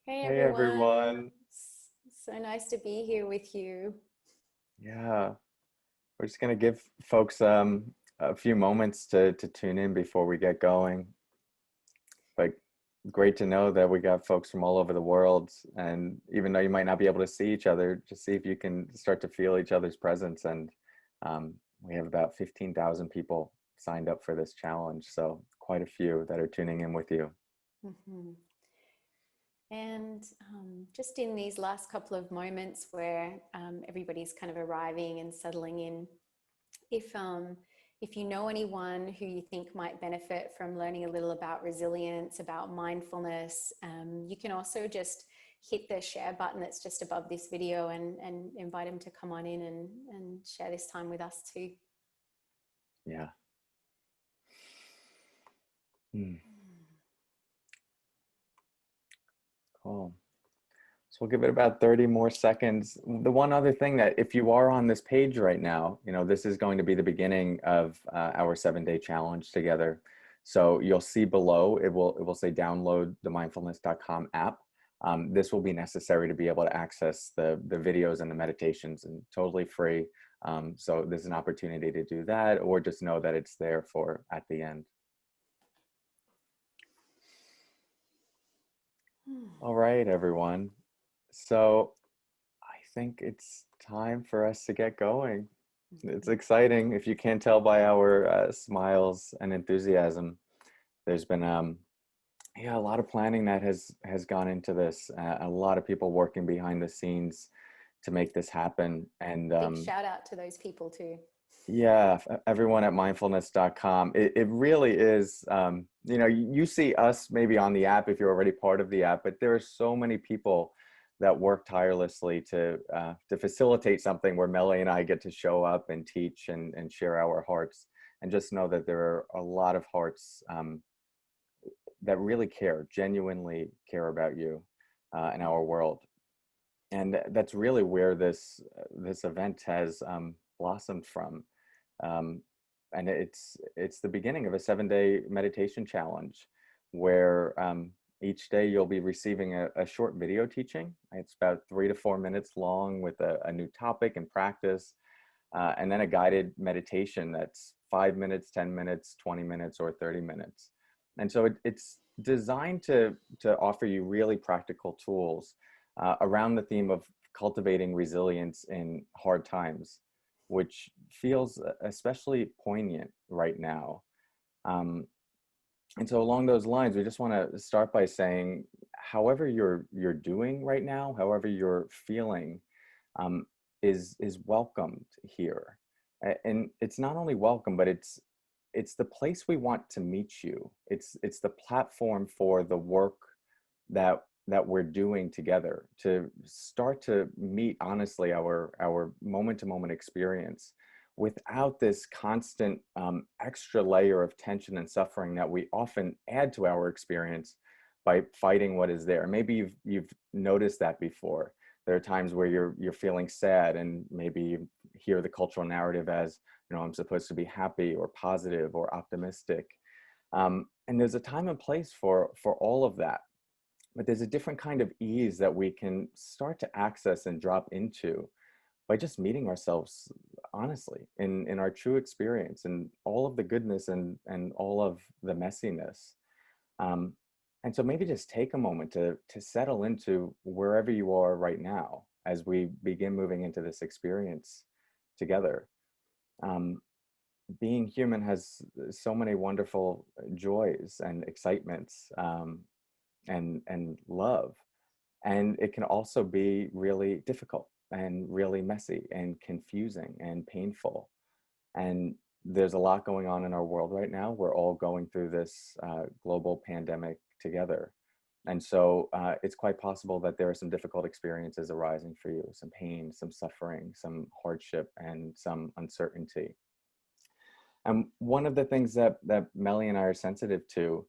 Hey Hey everyone, everyone. so nice to be here with you. Yeah, we're just gonna give folks a few moments to tune in before we get going. But great to know that we got folks from all over the world. And even though you might not be able to see each other, just see if you can start to feel each other's presence. And we have about 15,000 people signed up for this challenge. So quite a few that are tuning in with you. Mhm. And just in these last couple of moments where everybody's kind of arriving and settling in, if if you know anyone who you think might benefit from learning a little about resilience, about mindfulness, you can also just hit the share button that's just above this video and invite them to come on in and share this time with us too. Yeah. Hmm. Cool. So we'll give it about 30 more seconds. The one other thing that if you are on this page right now, this is going to be the beginning of our 7-day challenge together. So you'll see below, it will say download the mindfulness.com app. This will be necessary to be able to access the videos and the meditations, and totally free. So there's an opportunity to do that, or just know that it's there for at the end. All right, everyone. So I think it's time for us to get going. It's exciting. If you can't tell by our smiles and enthusiasm, there's been yeah, a lot of planning that has gone into this. A lot of people working behind the scenes to make this happen. And Big shout out to those people too. yeah, everyone at mindfulness.com. It really is, you see us maybe on the app if you're already part of the app, but there are so many people that work tirelessly to facilitate something where Melli and I get to show up and teach and share our hearts. And just know that there are a lot of hearts that really care, genuinely care about you and our world. And that's really where this event has blossomed from. um, and it's the beginning of a 7-day meditation challenge where each day you'll be receiving a short video teaching. It's about 3 to 4 minutes long with a new topic and practice, and then a guided meditation that's 5 minutes, 10 minutes, 20 minutes, or 30 minutes. And so it's designed to offer you really practical tools around the theme of cultivating resilience in hard times, which feels especially poignant right now. Um, and so along those lines, we just want to start by saying, however you're doing right now, however you're feeling, um, is welcomed here. And it's not only welcome, but it's the place we want to meet you. It's the platform for the work that we're doing together to start to meet honestly our moment to moment experience without this constant extra layer of tension and suffering that we often add to our experience by fighting what is there. Maybe you've noticed that before. There are times where you're feeling sad, and maybe you hear the cultural narrative as, I'm supposed to be happy or positive or optimistic. And there's a time and place for all of that, but there's a different kind of ease that we can start to access and drop into by just meeting ourselves honestly in our true experience and all of the goodness and all of the messiness. Um, and so maybe just take a moment to settle into wherever you are right now as we begin moving into this experience together. Um, Being human has so many wonderful joys and excitements, and love. And it can also be really difficult and really messy and confusing and painful. And there's a lot going on in our world right now. We're all going through this global pandemic together. And so it's quite possible that there are some difficult experiences arising for you, some pain, some suffering, some hardship, and some uncertainty. And one of the things that Melli and I are sensitive to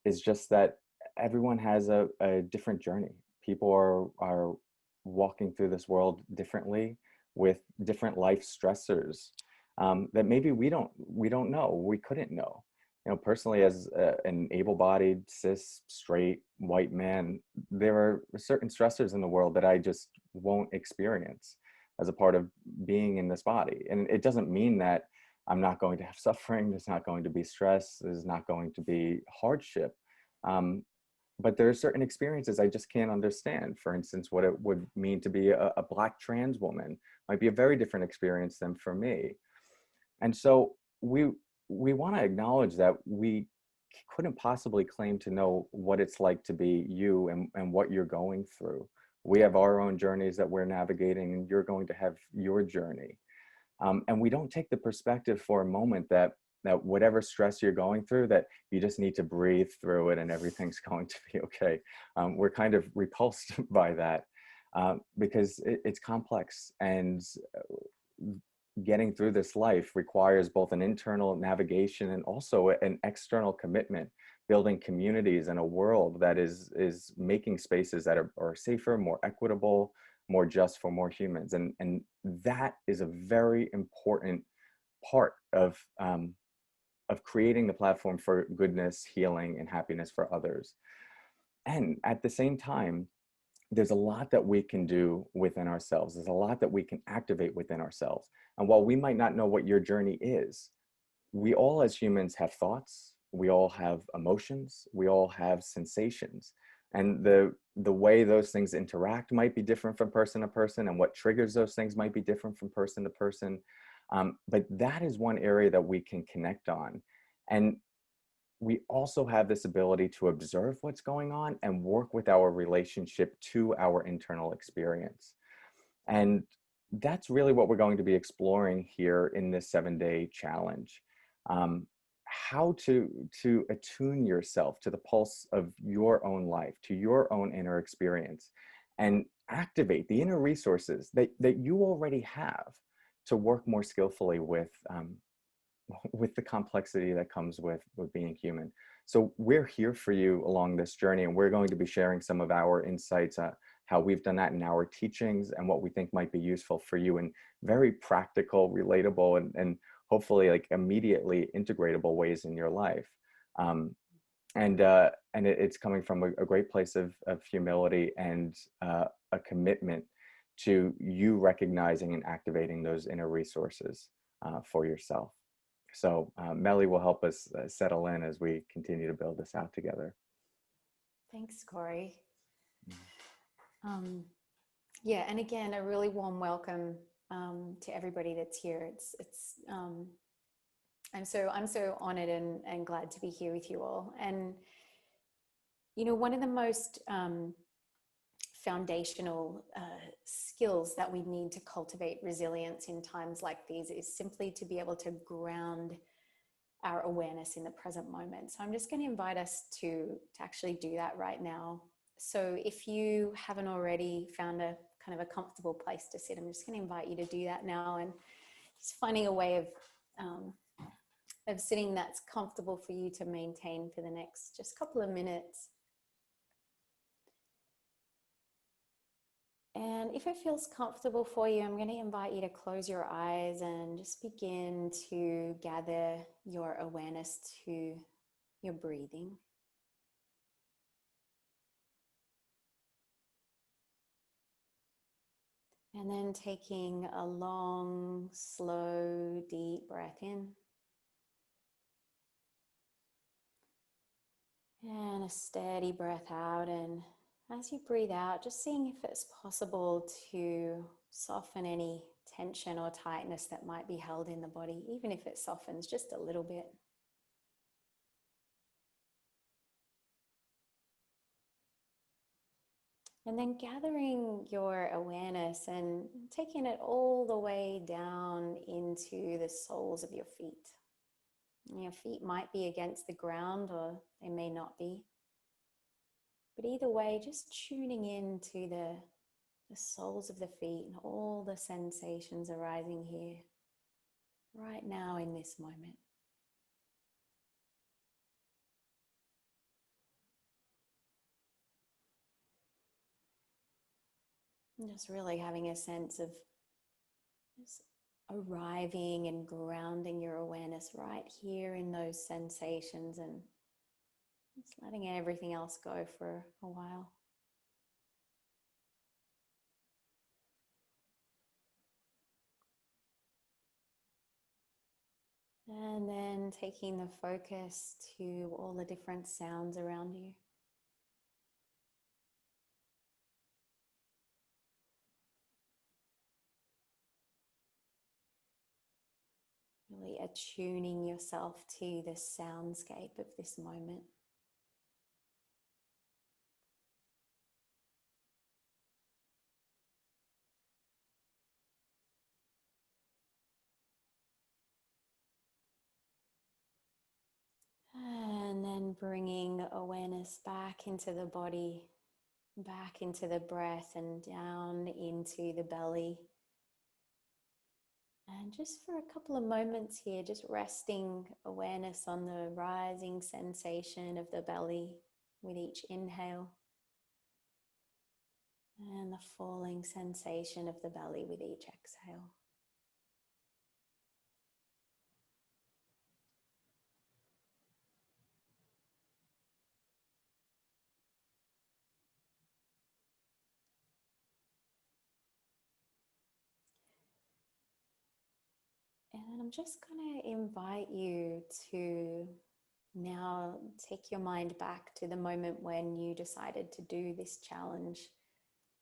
is just that everyone has a different journey. People are walking through this world differently with different life stressors that maybe we don't know, we couldn't know. personally, as an able-bodied, cis, straight, white man, there are certain stressors in the world that I just won't experience as a part of being in this body. And it doesn't mean that I'm not going to have suffering, there's not going to be stress, there's not going to be hardship. Um, but there are certain experiences I just can't understand. For instance, what it would mean to be a Black trans woman might be a very different experience than for me. And so we want to acknowledge that we couldn't possibly claim to know what it's like to be you and what you're going through. We have our own journeys that we're navigating, and you're going to have your journey. And we don't take the perspective for a moment that whatever stress you're going through, that you just need to breathe through it and everything's going to be okay. We're kind of repulsed by that because it's complex, and getting through this life requires both an internal navigation and also an external commitment, building communities and a world that is making spaces that are safer, more equitable, more just for more humans. And that is a very important part of creating the platform for goodness, healing, and happiness for others. And at the same time, there's a lot that we can do within ourselves. There's a lot that we can activate within ourselves. And while we might not know what your journey is, we all as humans have thoughts, we all have emotions, we all have sensations. And the way those things interact might be different from person to person, and what triggers those things might be different from person to person. But that is one area that we can connect on. And we also have this ability to observe what's going on and work with our relationship to our internal experience. And that's really what we're going to be exploring here in this 7-day challenge. How to attune yourself to the pulse of your own life, to your own inner experience, and activate the inner resources that you already have to work more skillfully with the complexity that comes with being human. So we're here for you along this journey, and we're going to be sharing some of our insights, how we've done that in our teachings, and what we think might be useful for you in very practical, relatable, and hopefully like immediately integratable ways in your life. It's coming from a great place of humility and a commitment to you recognizing and activating those inner resources for yourself. So Melli will help us settle in as we continue to build this out together. Thanks, Cory. Yeah, and again, a really warm welcome to everybody that's here. I'm so honored and glad to be here with you all. And one of the most foundational skills that we need to cultivate resilience in times like these is simply to be able to ground our awareness in the present moment. So I'm just going to invite us to actually do that right now. So if you haven't already found a kind of a comfortable place to sit, I'm just going to invite you to do that now, and just finding a way of sitting that's comfortable for you to maintain for the next just couple of minutes. And if it feels comfortable for you, I'm going to invite you to close your eyes and just begin to gather your awareness to your breathing. And then taking a long, slow, deep breath in. And a steady breath out. And as you breathe out, just seeing if it's possible to soften any tension or tightness that might be held in the body, even if it softens just a little bit. And then gathering your awareness and taking it all the way down into the soles of your feet. Your feet might be against the ground or they may not be. But either way, just tuning into the soles of the feet and all the sensations arising here, right now in this moment. And just really having a sense of just arriving and grounding your awareness right here in those sensations, and just letting everything else go for a while. And then taking the focus to all the different sounds around you. Really attuning yourself to the soundscape of this moment. And then bringing the awareness back into the body, back into the breath, and down into the belly. And just for a couple of moments here, just resting awareness on the rising sensation of the belly with each inhale, and the falling sensation of the belly with each exhale. And I'm just going to invite you to now take your mind back to the moment when you decided to do this challenge,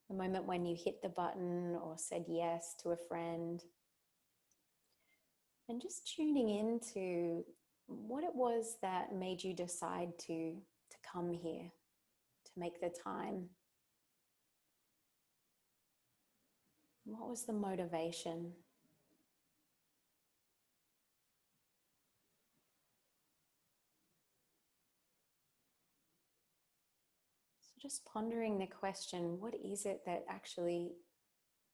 the moment when you hit the button or said yes to a friend, and just tuning into what it was that made you decide to come here, to make the time. What was the motivation? So just pondering the question, what is it that actually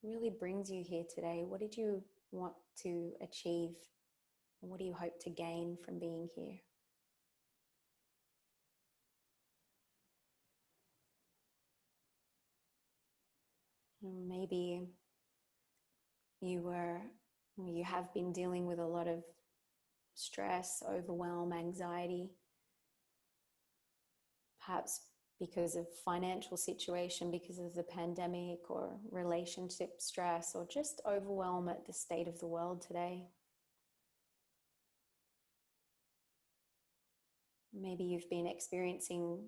really brings you here today? What did you want to achieve? And what do you hope to gain from being here? Maybe you have been dealing with a lot of stress, overwhelm, anxiety, perhaps because of financial situation, because of the pandemic, or relationship stress, or just overwhelm at the state of the world today. Maybe you've been experiencing,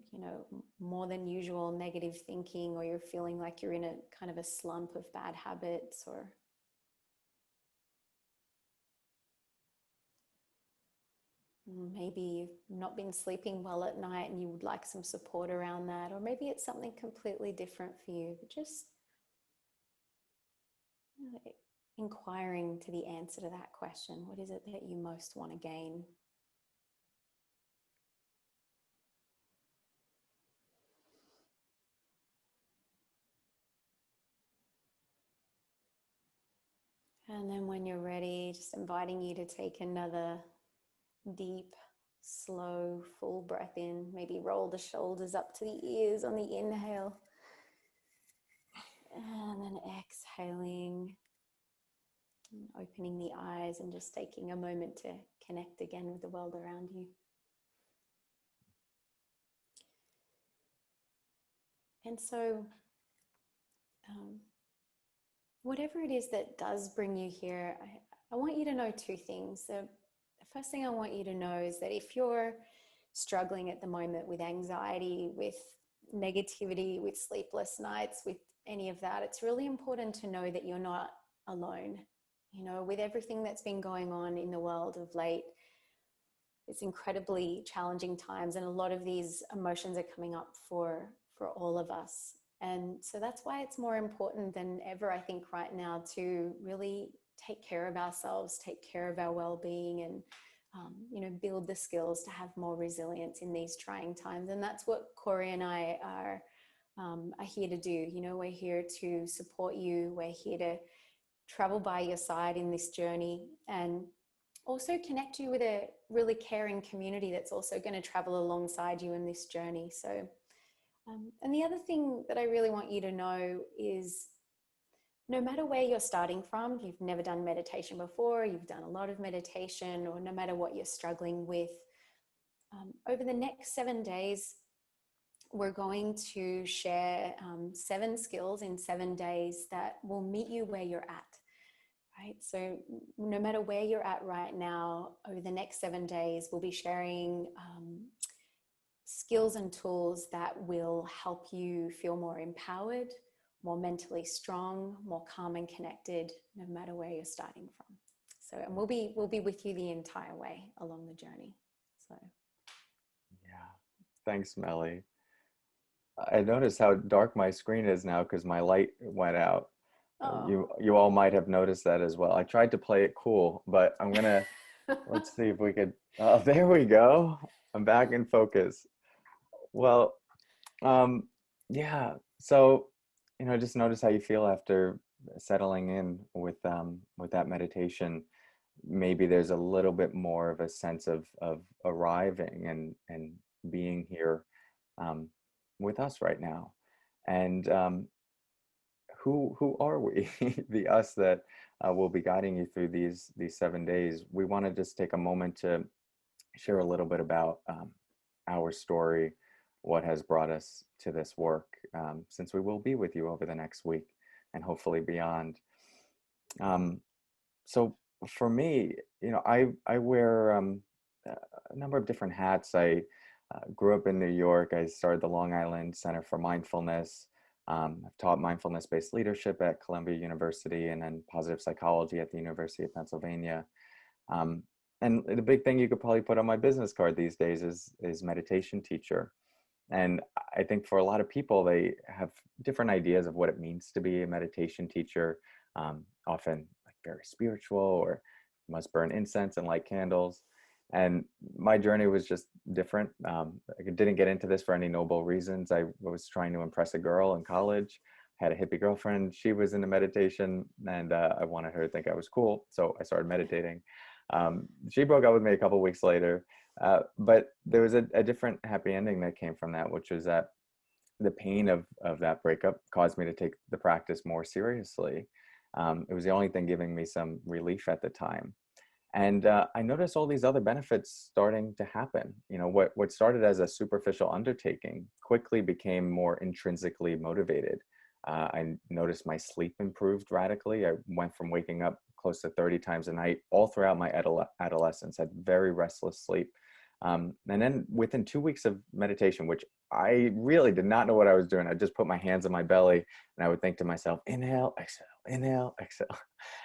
more than usual negative thinking, or you're feeling like you're in a kind of a slump of bad habits, or maybe you've not been sleeping well at night and you would like some support around that. Or maybe it's something completely different for you, but just inquiring to the answer to that question. What is it that you most want to gain? And then when you're ready, just inviting you to take another deep, slow, full breath in. Maybe roll the shoulders up to the ears on the inhale. And then exhaling, opening the eyes and just taking a moment to connect again with the world around you. And so, whatever it is that does bring you here, I want you to know two things. The first thing I want you to know is that if you're struggling at the moment with anxiety, with negativity, with sleepless nights, with any of that, it's really important to know that you're not alone. With everything that's been going on in the world of late, it's incredibly challenging times, and a lot of these emotions are coming up for all of us. And so that's why it's more important than ever, I think, right now, to really take care of ourselves, take care of our well-being, and build the skills to have more resilience in these trying times. And that's what Cory and I are here to do. We're here to support you. We're here to travel by your side in this journey, and also connect you with a really caring community that's also going to travel alongside you in this journey. So, and the other thing that I really want you to know is no matter where you're starting from, you've never done meditation before, you've done a lot of meditation, or no matter what you're struggling with, over the next 7 days, we're going to share 7 skills in 7 days that will meet you where you're at. Right? So no matter where you're at right now, over the next 7 days, we'll be sharing skills and tools that will help you feel more empowered, more mentally strong, more calm and connected, no matter where you're starting from. So, and we'll be with you the entire way along the journey. So, Yeah. Thanks, Melli. I noticed how dark my screen is now because my light went out. oh. You all might have noticed that as well. I tried to play it cool, but I'm gonna, let's see if we could, oh, there we go. I'm back in focus. Well, um, yeah. So, just notice how you feel after settling in with that meditation. Maybe there's a little bit more of a sense of arriving and being here um, with us right now. And who are we? The us that will be guiding you through these 7 days. We want to just take a moment to share a little bit about our story, what has brought us to this work, since we will be with you over the next week and hopefully beyond. Um, so for me, I wear a number of different hats. I grew up in New York. I started the Long Island Center for Mindfulness. I've taught mindfulness-based leadership at Columbia University and then positive psychology at the University of Pennsylvania. Um, and the big thing you could probably put on my business card these days is meditation teacher. And I think for a lot of people, they have different ideas of what it means to be a meditation teacher, often like very spiritual or must burn incense and light candles. And my journey was just different. I didn't get into this for any noble reasons. I was trying to impress a girl in college, had a hippie girlfriend. She was into meditation and I wanted her to think I was cool. So I started meditating. She broke up with me a couple weeks later. But there was a different happy ending that came from that, which was that the pain of that breakup caused me to take the practice more seriously. It was the only thing giving me some relief at the time. And I noticed all these other benefits starting to happen. What started as a superficial undertaking quickly became more intrinsically motivated. I noticed my sleep improved radically. I went from waking up close to 30 times a night all throughout my adolescence, had very restless sleep. And then within 2 weeks of meditation, which I really did not know what I was doing, I just put my hands on my belly and I would think to myself, inhale, exhale, inhale, exhale.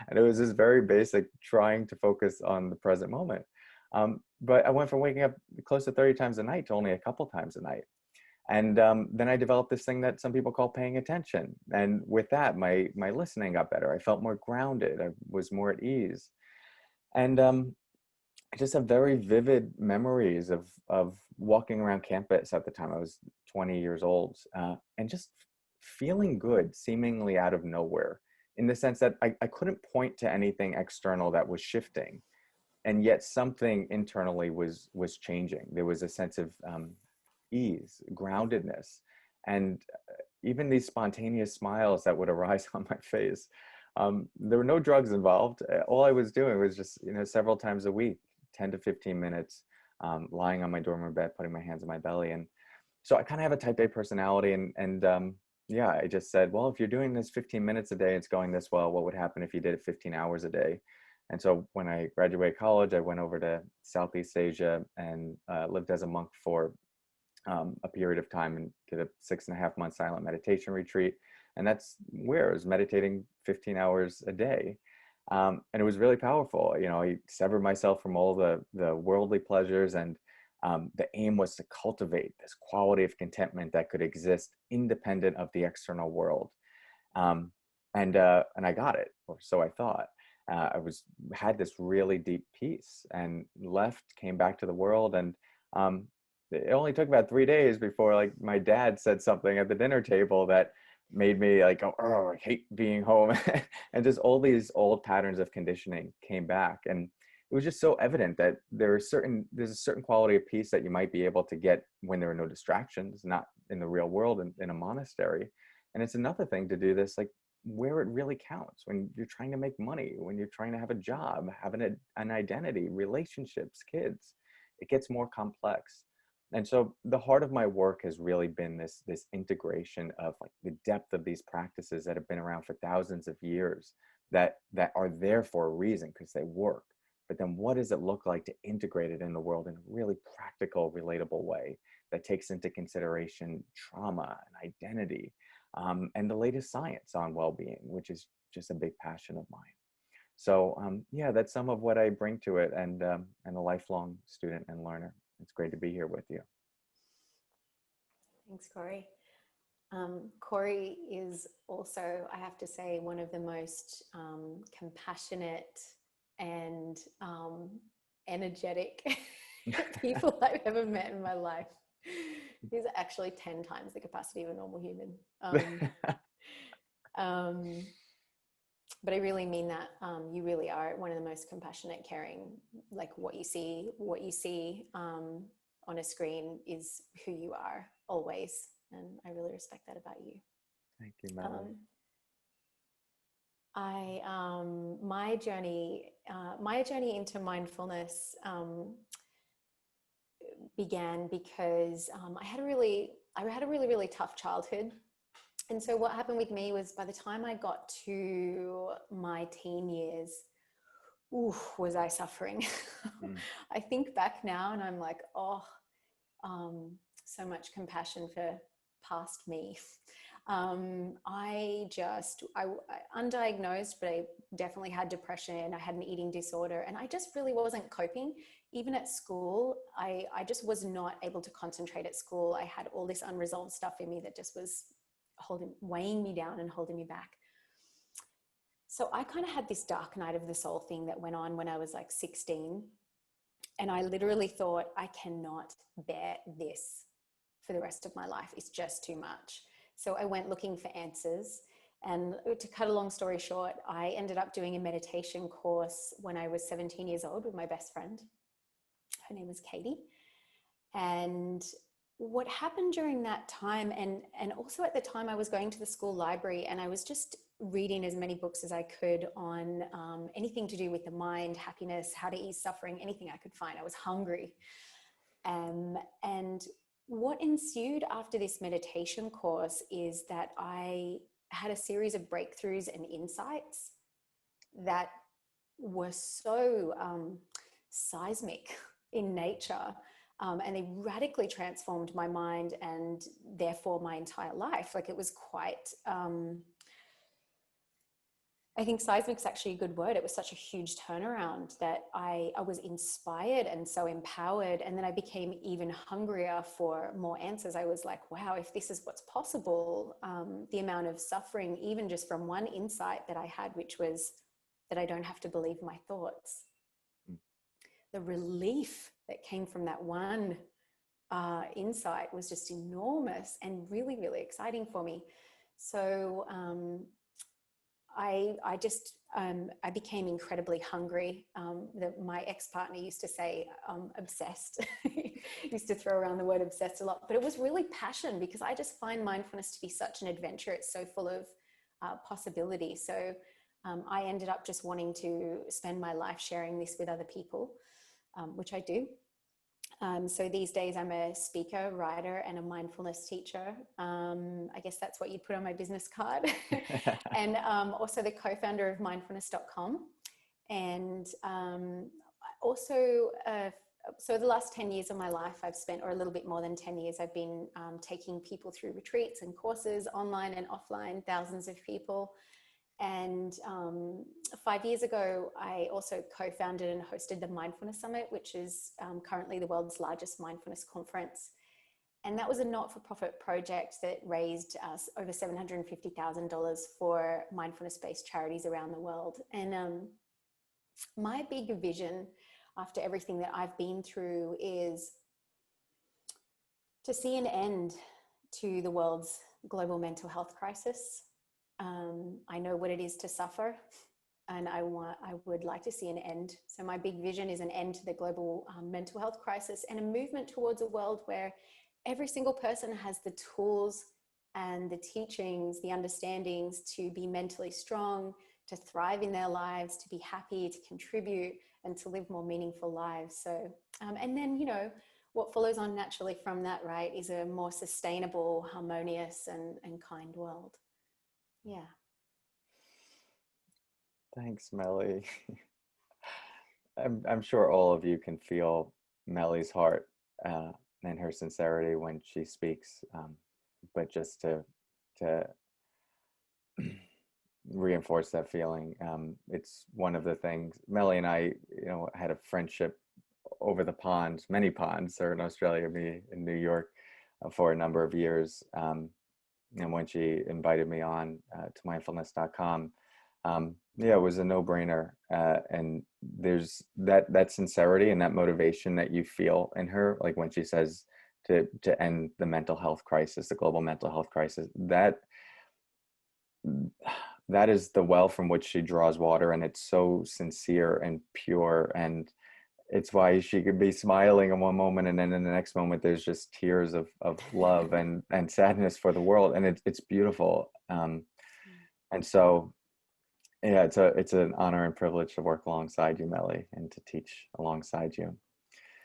And it was this very basic trying to focus on the present moment. But I went from waking up close to 30 times a night to only a couple times a night. And then I developed this thing that some people call paying attention. And with that, my listening got better. I felt more grounded. I was more at ease. And I just have very vivid memories of walking around campus at the time. I was 20 years old, and just feeling good, seemingly out of nowhere, in the sense that I couldn't point to anything external that was shifting, and yet something internally was changing. There was a sense of ease, groundedness, and even these spontaneous smiles that would arise on my face. There were no drugs involved. All I was doing was just, several times a week, 10 to 15 minutes, lying on my dorm room bed, putting my hands on my belly. And so I kind of have a type A personality. And yeah, I just said, well, if you're doing this 15 minutes a day, it's going this well, what would happen if you did it 15 hours a day? And so when I graduated college, I went over to Southeast Asia and lived as a monk for a period of time and did a 6.5 month silent meditation retreat. And that's where I was meditating 15 hours a day. And it was really powerful. I severed myself from all the worldly pleasures, and the aim was to cultivate this quality of contentment that could exist independent of the external world. And I got it, or so I thought. Had this really deep peace, and left, came back to the world, and it only took about 3 days before like my dad said something at the dinner table that made me like go, oh, I hate being home. And just all these old patterns of conditioning came back. And it was just so evident that there's a certain quality of peace that you might be able to get when there are no distractions, not in the real world in a monastery. And it's another thing to do this like where it really counts, when you're trying to make money, when you're trying to have a job, having an identity, relationships, kids. It gets more complex. And so the heart of my work has really been this integration of like the depth of these practices that have been around for thousands of years, that are there for a reason because they work. But then what does it look like to integrate it in the world in a really practical, relatable way that takes into consideration trauma and identity, and the latest science on well-being, which is just a big passion of mine. So yeah, that's some of what I bring to it, and a lifelong student and learner. It's great to be here with you. Thanks, Cory. Cory is also, I have to say, one of the most compassionate and energetic people I've ever met in my life. He's actually 10 times the capacity of a normal human. But I really mean that. You really are one of the most compassionate, caring, like what you see on a screen is who you are always. And I really respect that about you. Thank you, Melli. My journey into mindfulness began because I had a really tough childhood. And so what happened with me was, by the time I got to my teen years, was I suffering. I think back now and I'm like, so much compassion for past me. I undiagnosed, but I definitely had depression. I had an eating disorder, and I just really wasn't coping. Even at school, I just was not able to concentrate at school. I had all this unresolved stuff in me that just was weighing me down and holding me back. So I kind of had this dark night of the soul thing that went on when I was like 16. And I literally thought, I cannot bear this for the rest of my life. It's just too much. So I went looking for answers. And to cut a long story short, I ended up doing a meditation course when I was 17 years old with my best friend. Her name was Katie. And what happened during that time, and also at the time I was going to the school library and I was just reading as many books as I could on anything to do with the mind, happiness, how to ease suffering, anything I could find. I was hungry. And what ensued after this meditation course is that I had a series of breakthroughs and insights that were so seismic in nature. And they radically transformed my mind and therefore my entire life. Like, it was quite, I think seismic is actually a good word. It was such a huge turnaround that I was inspired and so empowered. And then I became even hungrier for more answers. I was like, wow, if this is what's possible, the amount of suffering, even just from one insight that I had, which was that I don't have to believe my thoughts. The relief that came from that one insight was just enormous and really, really exciting for me. So I became incredibly hungry. My ex-partner used to say obsessed. Used to throw around the word obsessed a lot, but it was really passion, because I just find mindfulness to be such an adventure. It's so full of possibility. So I ended up just wanting to spend my life sharing this with other people, which I do. So these days I'm a speaker, writer, and a mindfulness teacher. I guess that's what you'd put on my business card. And also the co-founder of mindfulness.com. And also, so the last 10 years of my life I've spent, or a little bit more than 10 years, I've been taking people through retreats and courses, online and offline, thousands of people. And 5 years ago, I also co-founded and hosted the Mindfulness Summit, which is currently the world's largest mindfulness conference. And that was a not-for-profit project that raised us over $750,000 for mindfulness-based charities around the world. And my big vision after everything that I've been through is to see an end to the world's global mental health crisis. I know what it is to suffer, and I would like to see an end. So my big vision is an end to the global mental health crisis, and a movement towards a world where every single person has the tools and the teachings, the understandings to be mentally strong, to thrive in their lives, to be happy, to contribute, and to live more meaningful lives. So, and then, what follows on naturally from that, right, is a more sustainable, harmonious, and kind world. Yeah. Thanks, Melli. I'm sure all of you can feel Melli's heart and her sincerity when she speaks. But just to reinforce that feeling, it's one of the things. Melli and I, had a friendship over the pond, many ponds, her in Australia, me in New York, for a number of years. And when she invited me on to mindfulness.com, yeah, it was a no-brainer. And there's that sincerity and that motivation that you feel in her, like when she says to end the mental health crisis, the global mental health crisis, that is the well from which she draws water, and it's so sincere and pure. And it's why she could be smiling in one moment, and then in the next moment there's just tears of love and sadness for the world, and it's beautiful. And so, yeah, it's an honor and privilege to work alongside you, Melli, and to teach alongside you.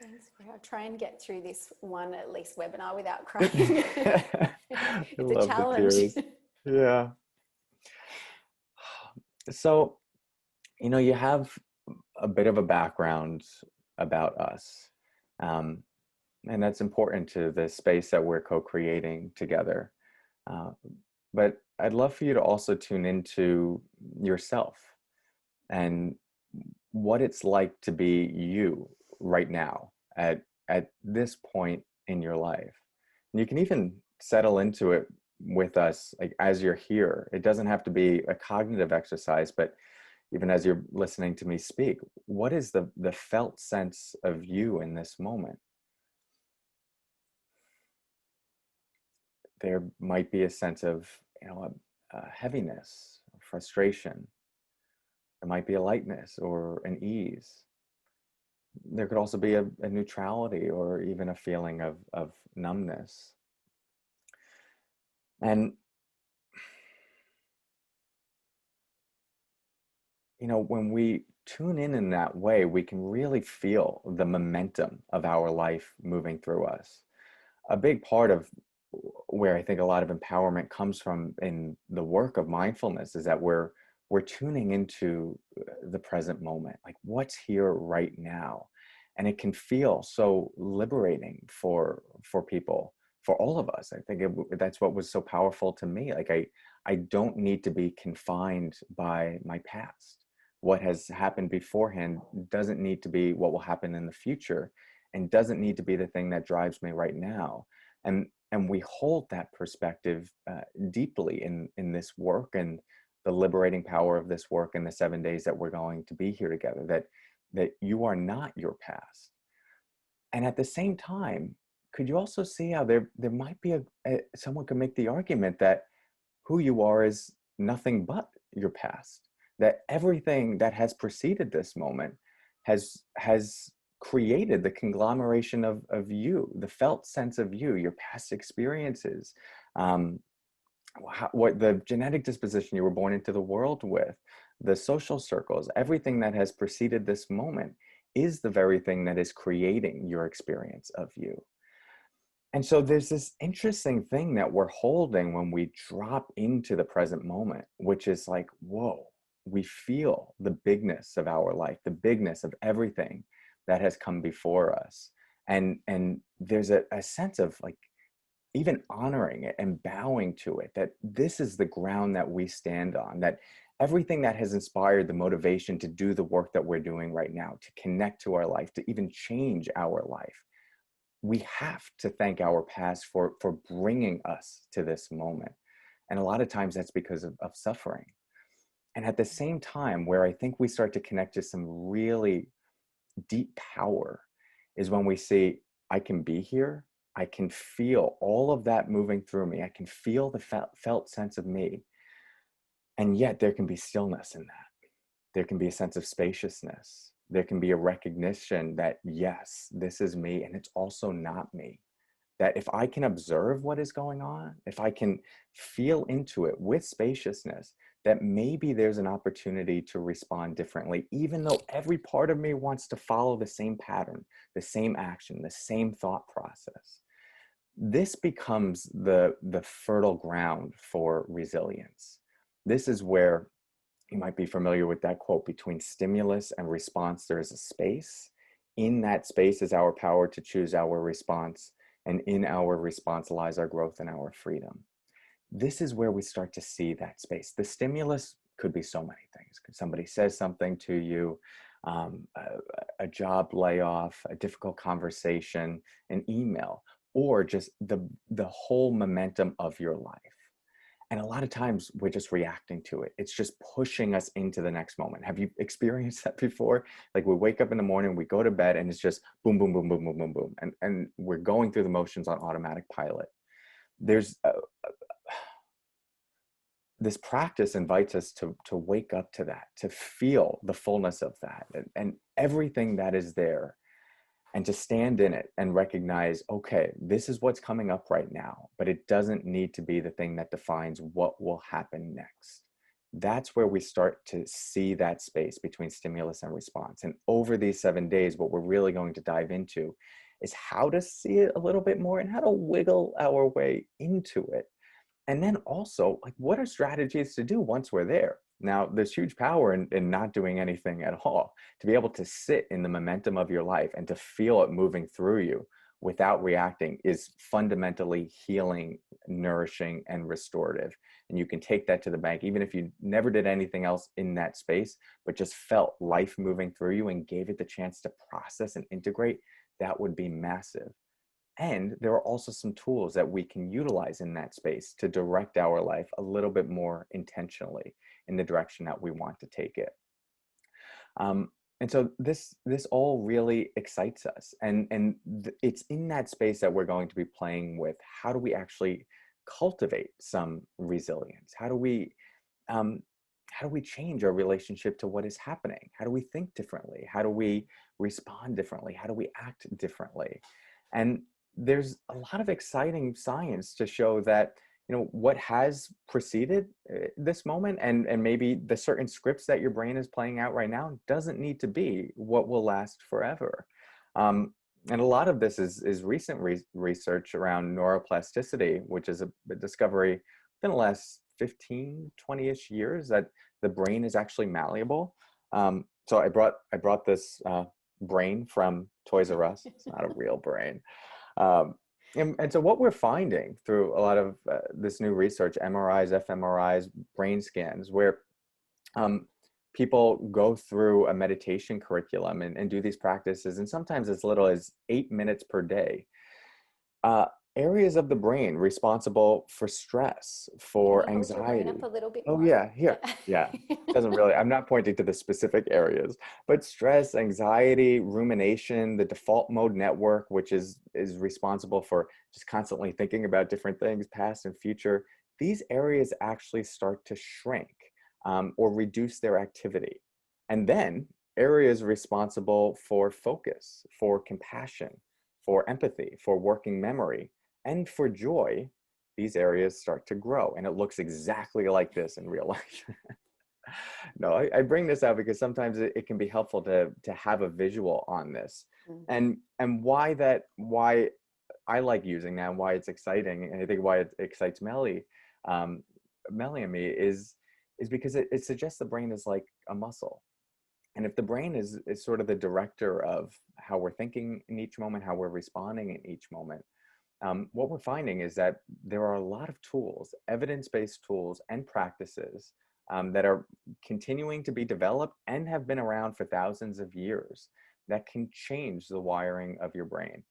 Thanks, Cory. I'll try and get through this one at least webinar without crying. I It's a love the challenge. tears. Yeah. So, you have a bit of a background about us. Um, and that's important to the space that we're co-creating together. Uh, but I'd love for you to also tune into yourself and what it's like to be you right now at this point in your life. And you can even settle into it with us, like as you're here. It doesn't have to be a cognitive exercise, but even as you're listening to me speak, what is the felt sense of you in this moment? There might be a sense of, a heaviness, frustration. There might be a lightness or an ease. There could also be a neutrality or even a feeling of numbness. And, when we tune in that way, we can really feel the momentum of our life moving through us. A big part of where I think a lot of empowerment comes from in the work of mindfulness is that we're tuning into the present moment, like what's here right now. And it can feel so liberating for people, for all of us. I think that's what was so powerful to me. Like I don't need to be confined by my past. What has happened beforehand doesn't need to be what will happen in the future, and doesn't need to be the thing that drives me right now. And we hold that perspective deeply in this work, and the liberating power of this work in the 7 days that we're going to be here together, that you are not your past. And at the same time, could you also see how there might be someone could make the argument that who you are is nothing but your past, that everything that has preceded this moment has created the conglomeration of you, the felt sense of you, your past experiences, what the genetic disposition you were born into the world with, the social circles, everything that has preceded this moment is the very thing that is creating your experience of you. And so there's this interesting thing that we're holding when we drop into the present moment, which is like, whoa, we feel the bigness of our life, the bigness of everything that has come before us. And there's a sense of like even honoring it and bowing to it, that this is the ground that we stand on, that everything that has inspired the motivation to do the work that we're doing right now, to connect to our life, to even change our life, we have to thank our past for bringing us to this moment. And a lot of times that's because of suffering. And at the same time, where I think we start to connect to some really deep power is when we see, I can be here. I can feel all of that moving through me. I can feel the felt sense of me. And yet there can be stillness in that. There can be a sense of spaciousness. There can be a recognition that, yes, this is me, and it's also not me. that if I can observe what is going on, if I can feel into it with spaciousness, that maybe there's an opportunity to respond differently, even though every part of me wants to follow the same pattern, the same action, the same thought process. This becomes the fertile ground for resilience. This is where you might be familiar with that quote, between stimulus and response, there is a space. In that space is our power to choose our response. And in our response lies our growth and our freedom. This is where we start to see that space. The stimulus could be so many things. Somebody says something to you, a job layoff, a difficult conversation, an email, or just the whole momentum of your life. And a lot of times we're just reacting to it. It's just pushing us into the next moment. Have you experienced that before? Like, we wake up in the morning, we go to bed, and it's just boom, boom, boom, boom, boom, boom, boom. And we're going through the motions on automatic pilot. There's this practice invites us to wake up to that, to feel the fullness of that, and everything that is there, and to stand in it and recognize, okay, this is what's coming up right now, but it doesn't need to be the thing that defines what will happen next. That's where we start to see that space between stimulus and response. And over these 7 days, what we're really going to dive into is how to see it a little bit more and how to wiggle our way into it. And then also, like, what are strategies to do once we're there? Now, there's huge power in not doing anything at all. To be able to sit in the momentum of your life and to feel it moving through you without reacting is fundamentally healing, nourishing, and restorative. And you can take that to the bank, even if you never did anything else in that space, but just felt life moving through you and gave it the chance to process and integrate. That would be massive. And there are also some tools that we can utilize in that space to direct our life a little bit more intentionally in the direction that we want to take it. And so this all really excites us. And it's in that space that we're going to be playing with. How do we actually cultivate some resilience? How do we change our relationship to what is happening? How do we think differently? How do we respond differently? How do we act differently? And there's a lot of exciting science to show that, what has preceded this moment, and maybe the certain scripts that your brain is playing out right now, doesn't need to be what will last forever. And a lot of this is recent research around neuroplasticity, which is a discovery within the last 15, 20-ish years, that the brain is actually malleable. So I brought this brain from Toys R Us. It's not a real brain. And so what we're finding through a lot of this new research, MRIs, fMRIs, brain scans, where people go through a meditation curriculum and do these practices, and sometimes as little as 8 minutes per day, areas of the brain responsible for stress, for anxiety. Hold your brain up a little bit Oh more. yeah, here. Yeah. Doesn't really, I'm not pointing to the specific areas, but stress, anxiety, rumination, the default mode network, which is responsible for just constantly thinking about different things, past and future. These areas actually start to shrink or reduce their activity. And then areas responsible for focus, for compassion, for empathy, for working memory, and for joy, these areas start to grow. And it looks exactly like this in real life. No, I bring this out because sometimes it can be helpful to have a visual on this. And why I like using that, and why it's exciting, and I think why it excites Melli and me is because it suggests the brain is like a muscle. And if the brain is sort of the director of how we're thinking in each moment, how we're responding in each moment, what we're finding is that there are a lot of tools, evidence-based tools and practices that are continuing to be developed and have been around for thousands of years that can change the wiring of your brain.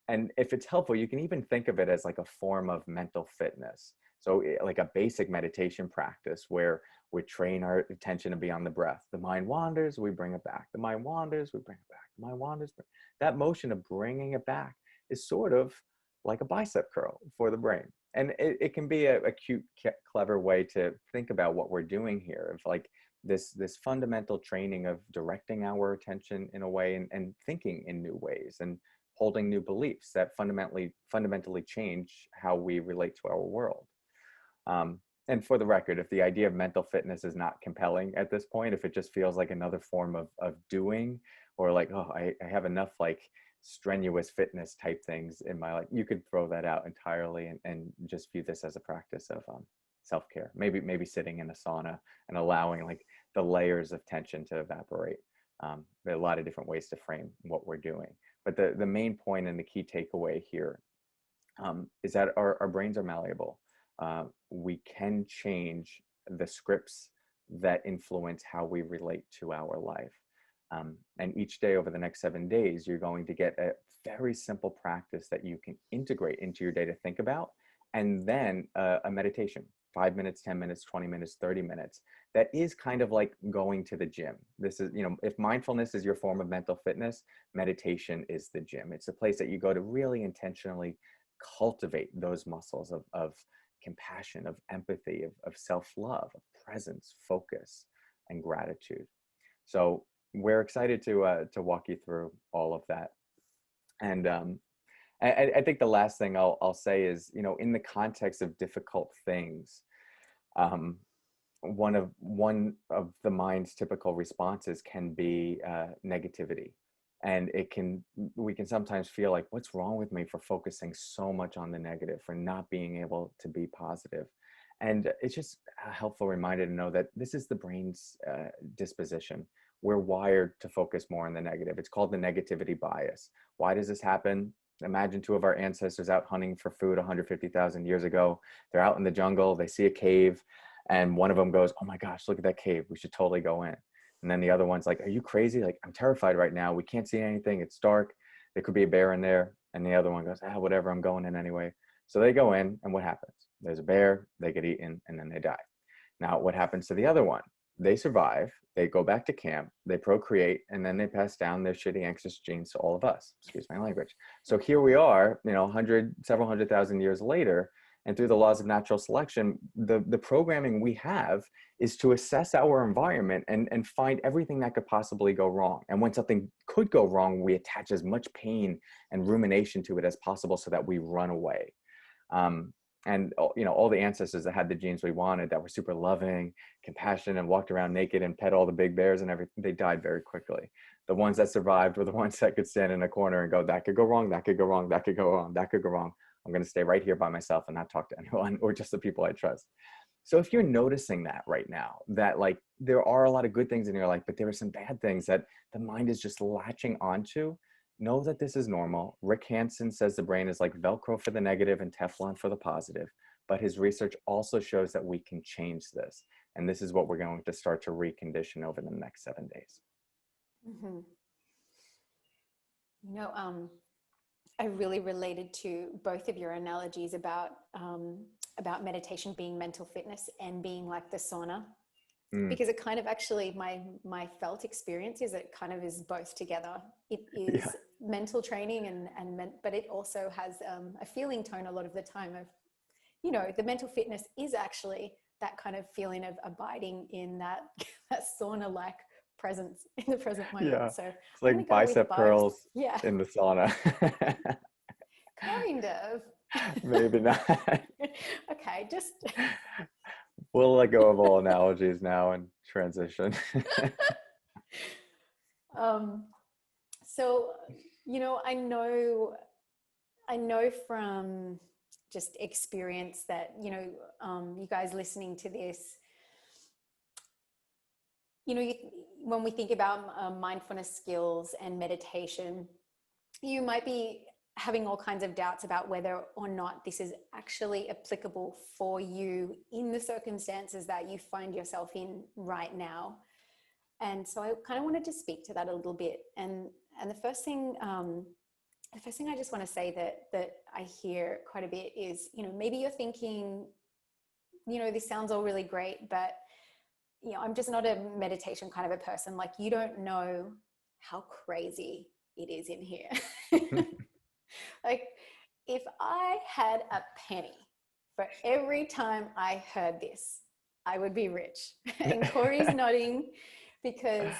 And if it's helpful, you can even think of it as like a form of mental fitness. So like a basic meditation practice where we train our attention to be on the breath. The mind wanders, we bring it back. The mind wanders, we bring it back. The mind wanders. That motion of bringing it back is sort of like a bicep curl for the brain. And it can be a cute, clever way to think about what we're doing here, of like this fundamental training of directing our attention in a way and thinking in new ways and holding new beliefs that fundamentally change how we relate to our world. And for the record, if the idea of mental fitness is not compelling at this point, if it just feels like another form of doing, or like, oh, I have enough like strenuous fitness type things in my life, you could throw that out entirely and just view this as a practice of self-care. Maybe sitting in a sauna and allowing like the layers of tension to evaporate. There are a lot of different ways to frame what we're doing. But the main point and the key takeaway here is that our brains are malleable. We can change the scripts that influence how we relate to our life. And each day over the next 7 days, you're going to get a very simple practice that you can integrate into your day to think about, and then a meditation, 5 minutes, 10 minutes, 20 minutes, 30 minutes. That is kind of like going to the gym. This is, if mindfulness is your form of mental fitness, meditation is the gym. It's a place that you go to really intentionally cultivate those muscles of compassion, of empathy, of self-love, of presence, focus, and gratitude. So we're excited to walk you through all of that. And I think the last thing I'll say is, in the context of difficult things, one of the mind's typical responses can be negativity. And we can sometimes feel like, what's wrong with me for focusing so much on the negative, for not being able to be positive? And it's just a helpful reminder to know that this is the brain's disposition. We're wired to focus more on the negative. It's called the negativity bias. Why does this happen? Imagine two of our ancestors out hunting for food 150,000 years ago. They're out in the jungle, they see a cave, and one of them goes, oh my gosh, look at that cave. We should totally go in. And then the other one's like, are you crazy? Like, I'm terrified right now. We can't see anything. It's dark. There could be a bear in there. And the other one goes, whatever, I'm going in anyway. So they go in, and what happens? There's a bear, they get eaten, and then they die. Now, what happens to the other one? They survive, they go back to camp, they procreate, and then they pass down their shitty anxious genes to all of us. Excuse my language. So here we are, several 100,000 years later, and through the laws of natural selection, the programming we have is to assess our environment and find everything that could possibly go wrong. And when something could go wrong, we attach as much pain and rumination to it as possible so that we run away. And all the ancestors that had the genes we wanted, that were super loving, compassionate, and walked around naked and pet all the big bears and everything, they died very quickly. The ones that survived were the ones that could stand in a corner and go, that could go wrong, that could go wrong, that could go wrong, that could go wrong. I'm going to stay right here by myself and not talk to anyone, or just the people I trust. So if you're noticing that right now, that like there are a lot of good things in your life, but there are some bad things that the mind is just latching onto, know that this is normal. Rick Hansen says the brain is like Velcro for the negative and Teflon for the positive. But his research also shows that we can change this. And this is what we're going to start to recondition over the next 7 days. Mm-hmm. I really related to both of your analogies about meditation being mental fitness and being like the sauna. Because it kind of actually, my felt experience is it kind of is both together. It is mental training but it also has a feeling tone a lot of the time of, the mental fitness is actually that kind of feeling of abiding in that sauna-like presence in the present moment. Yeah. So it's like bicep curls in the sauna. Kind of. Maybe not. Okay, just... We'll let go of all analogies now and transition. So, I know from just experience that, you guys listening to this, when we think about mindfulness skills and meditation, you might be having all kinds of doubts about whether or not this is actually applicable for you in the circumstances that you find yourself in right now. And so I kind of wanted to speak to that a little bit. And the first thing I just want to say that I hear quite a bit is, maybe you're thinking, this sounds all really great, but I'm just not a meditation kind of a person. Like, you don't know how crazy it is in here. Like, if I had a penny for every time I heard this, I would be rich. And Cory's nodding because,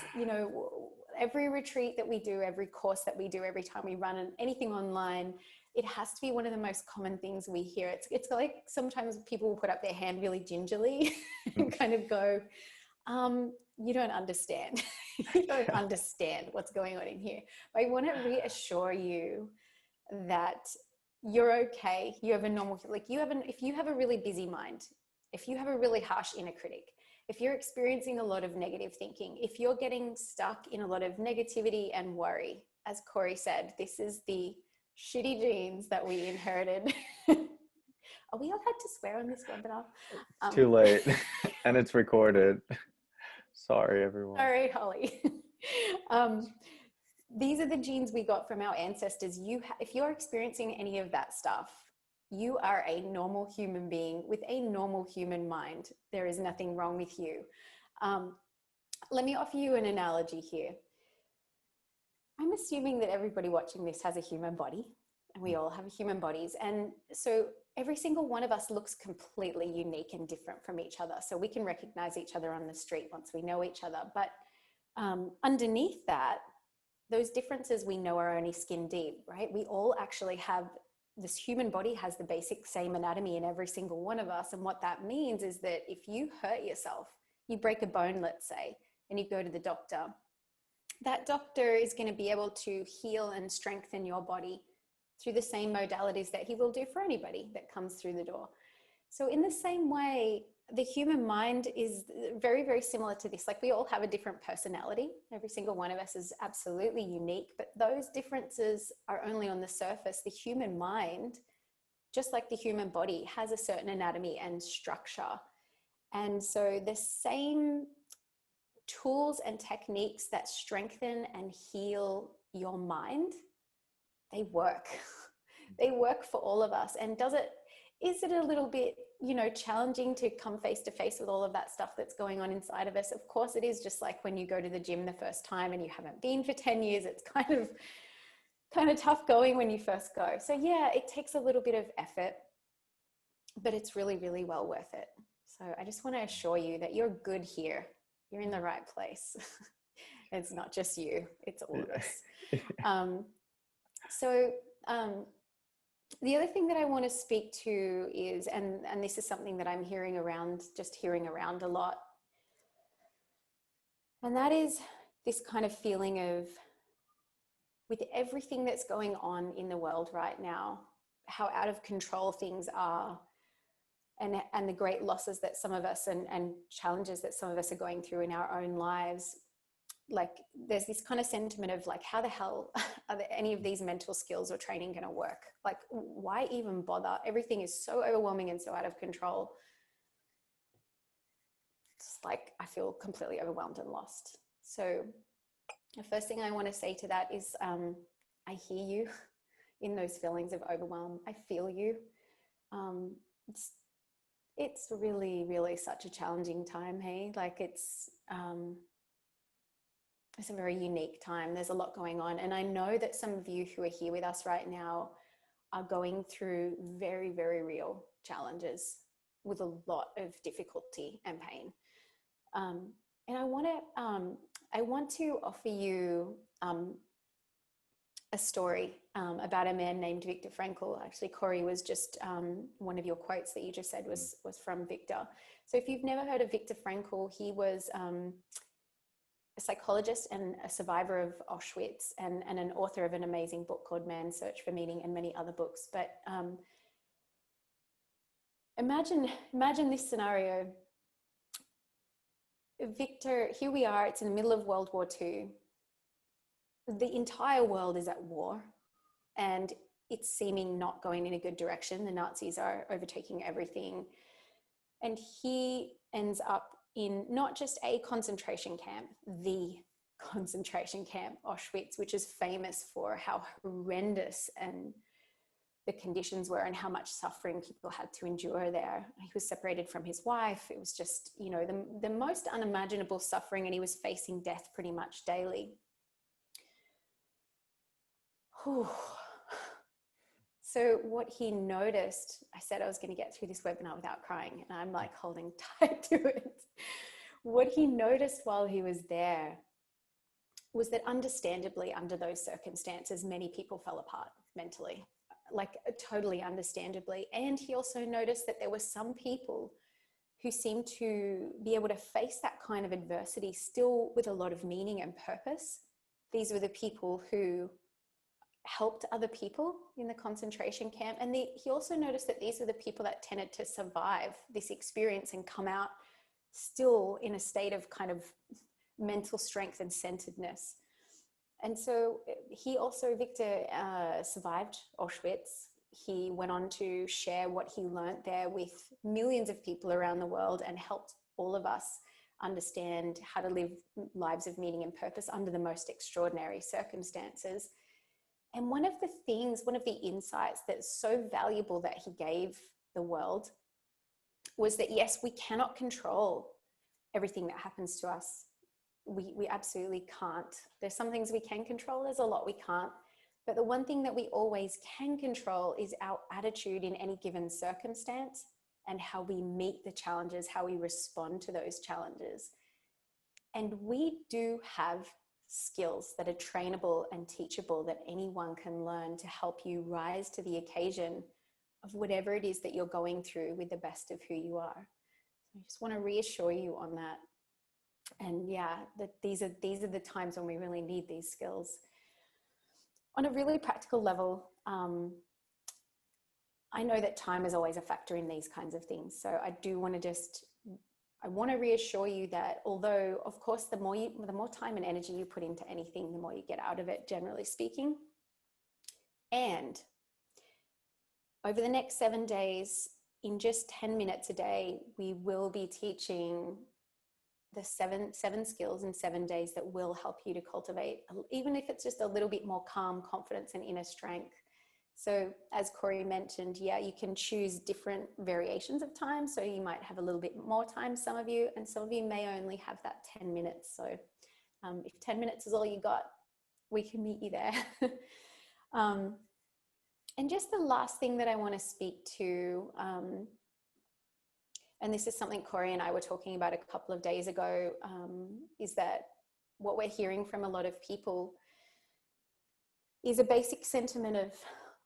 every retreat that we do, every course that we do, every time we run anything online, it has to be one of the most common things we hear. It's like sometimes people will put up their hand really gingerly and kind of go, you don't understand. You don't understand what's going on in here. But I want to reassure you that you're okay. You have a normal, like if you have a really busy mind, if you have a really harsh inner critic, if you're experiencing a lot of negative thinking, if you're getting stuck in a lot of negativity and worry, as Cory said, this is the shitty genes that we inherited. Are we allowed to swear on this webinar? It's too late and it's recorded. Sorry, everyone. Sorry, Holly. These are the genes we got from our ancestors. If you're experiencing any of that stuff, you are a normal human being with a normal human mind. There is nothing wrong with you. Let me offer you an analogy here. I'm assuming that everybody watching this has a human body, and we all have human bodies. And so every single one of us looks completely unique and different from each other. So we can recognize each other on the street once we know each other. But underneath that, those differences we know are only skin deep, right? We all actually have, this human body has the basic same anatomy in every single one of us. And what that means is that if you hurt yourself, you break a bone, let's say, and you go to the doctor, that doctor is going to be able to heal and strengthen your body through the same modalities that he will do for anybody that comes through the door. So in the same way, the human mind is very, very similar to this. Like we all have a different personality. Every single one of us is absolutely unique, but those differences are only on the surface. The human mind, just like the human body, has a certain anatomy and structure. And so the same tools and techniques that strengthen and heal your mind, they work. They work for all of us. And is it a little bit, challenging to come face to face with all of that stuff that's going on inside of us? Of course it is. Just like when you go to the gym the first time and you haven't been for 10 years, it's kind of tough going when you first go. So yeah, it takes a little bit of effort, but it's really, really well worth it. So I just want to assure you that you're good here. You're in the right place. It's not just you, it's all of us. The other thing that I want to speak to is, and this is something that I'm hearing around a lot, and that is this kind of feeling of, with everything that's going on in the world right now, how out of control things are, and the great losses that some of us and challenges that some of us are going through in our own lives. Like there's this kind of sentiment of like, how the hell are there any of these mental skills or training going to work? Like, why even bother? Everything is so overwhelming and so out of control. It's like, I feel completely overwhelmed and lost. So the first thing I want to say to that is, I hear you in those feelings of overwhelm. I feel you. It's really, really such a challenging time. Hey, like it's a very unique time. There's a lot going on. And I know that some of you who are here with us right now are going through very, very real challenges with a lot of difficulty and pain. And I want to offer you a story about a man named Viktor Frankl. Actually, Cory, was just one of your quotes that you just said was from Viktor. So if you've never heard of Viktor Frankl, he was a psychologist and a survivor of Auschwitz, and an author of an amazing book called Man's Search for Meaning, and many other books. But imagine this scenario. Viktor, here we are, it's in the middle of World War II. The entire world is at war, and it's seeming not going in a good direction. The Nazis are overtaking everything. And he ends up in not just a concentration camp, the concentration camp, Auschwitz, which is famous for how horrendous and the conditions were and how much suffering people had to endure there. He was separated from his wife. It was just, the most unimaginable suffering, and he was facing death pretty much daily. Whew. So what he noticed, I said I was going to get through this webinar without crying, and I'm like holding tight to it. What he noticed while he was there was that understandably, under those circumstances, many people fell apart mentally, like totally understandably. And he also noticed that there were some people who seemed to be able to face that kind of adversity still with a lot of meaning and purpose. These were the people who helped other people in the concentration camp. And he also noticed that these were the people that tended to survive this experience and come out still in a state of kind of mental strength and centeredness. And so he also, Victor, survived Auschwitz. He went on to share what he learned there with millions of people around the world and helped all of us understand how to live lives of meaning and purpose under the most extraordinary circumstances. And one of the insights that's so valuable that he gave the world was that, yes, we cannot control everything that happens to us. We absolutely can't. There's some things we can control, there's a lot we can't. But the one thing that we always can control is our attitude in any given circumstance and how we meet the challenges, how we respond to those challenges. And we do have skills that are trainable and teachable that anyone can learn to help you rise to the occasion of whatever it is that you're going through with the best of who you are. So I just want to reassure you on that. And yeah, that these are the times when we really need these skills. On a really practical level, I know that time is always a factor in these kinds of things. So I do want to I want to reassure you that although, of course, the more time and energy you put into anything, the more you get out of it, generally speaking. And over the next 7 days, in just 10 minutes a day, we will be teaching the seven skills in 7 days that will help you to cultivate, even if it's just a little bit more calm, confidence, and inner strength. So as Cory mentioned, yeah, you can choose different variations of time. So you might have a little bit more time, some of you, and some of you may only have that 10 minutes. So if 10 minutes is all you got, we can meet you there. And just the last thing that I want to speak to, and this is something Cory and I were talking about a couple of days ago, is that what we're hearing from a lot of people is a basic sentiment of,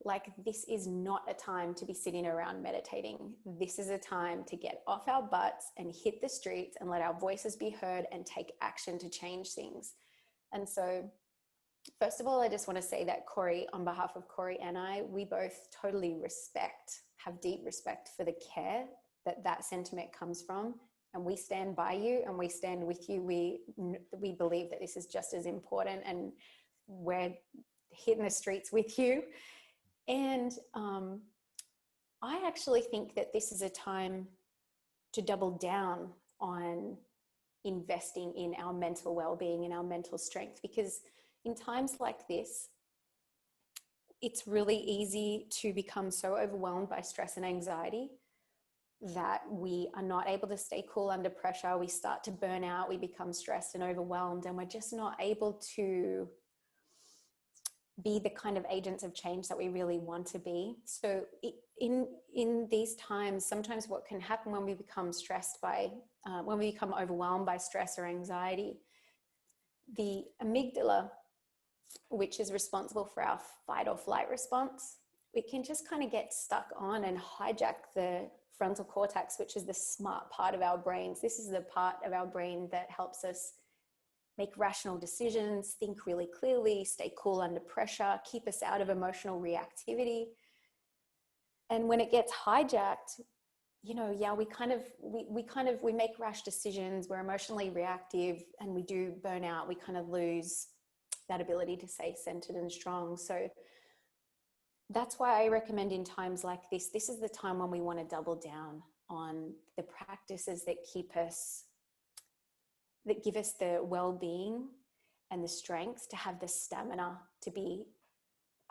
like, this is not a time to be sitting around meditating. This is a time to get off our butts and hit the streets and let our voices be heard and take action to change things. And so, first of all, I just want to say that Cory, on behalf of Cory and I, we both totally have deep respect for the care that sentiment comes from. And we stand by you and we stand with you. We believe that this is just as important, and we're hitting the streets with you. And I actually think that this is a time to double down on investing in our mental well-being and our mental strength, because in times like this, it's really easy to become so overwhelmed by stress and anxiety that we are not able to stay cool under pressure. We start to burn out, we become stressed and overwhelmed, and we're just not able to be the kind of agents of change that we really want to be. So in these times, sometimes what can happen when we become when we become overwhelmed by stress or anxiety, the amygdala, which is responsible for our fight or flight response, it can just kind of get stuck on and hijack the frontal cortex, which is the smart part of our brains. This is the part of our brain that helps us make rational decisions, think really clearly, stay cool under pressure, keep us out of emotional reactivity. And when it gets hijacked, we make rash decisions, we're emotionally reactive, and we do burn out. We kind of lose that ability to stay centered and strong. So that's why I recommend in times like this is the time when we want to double down on the practices that give us the well-being and the strength to have the stamina to be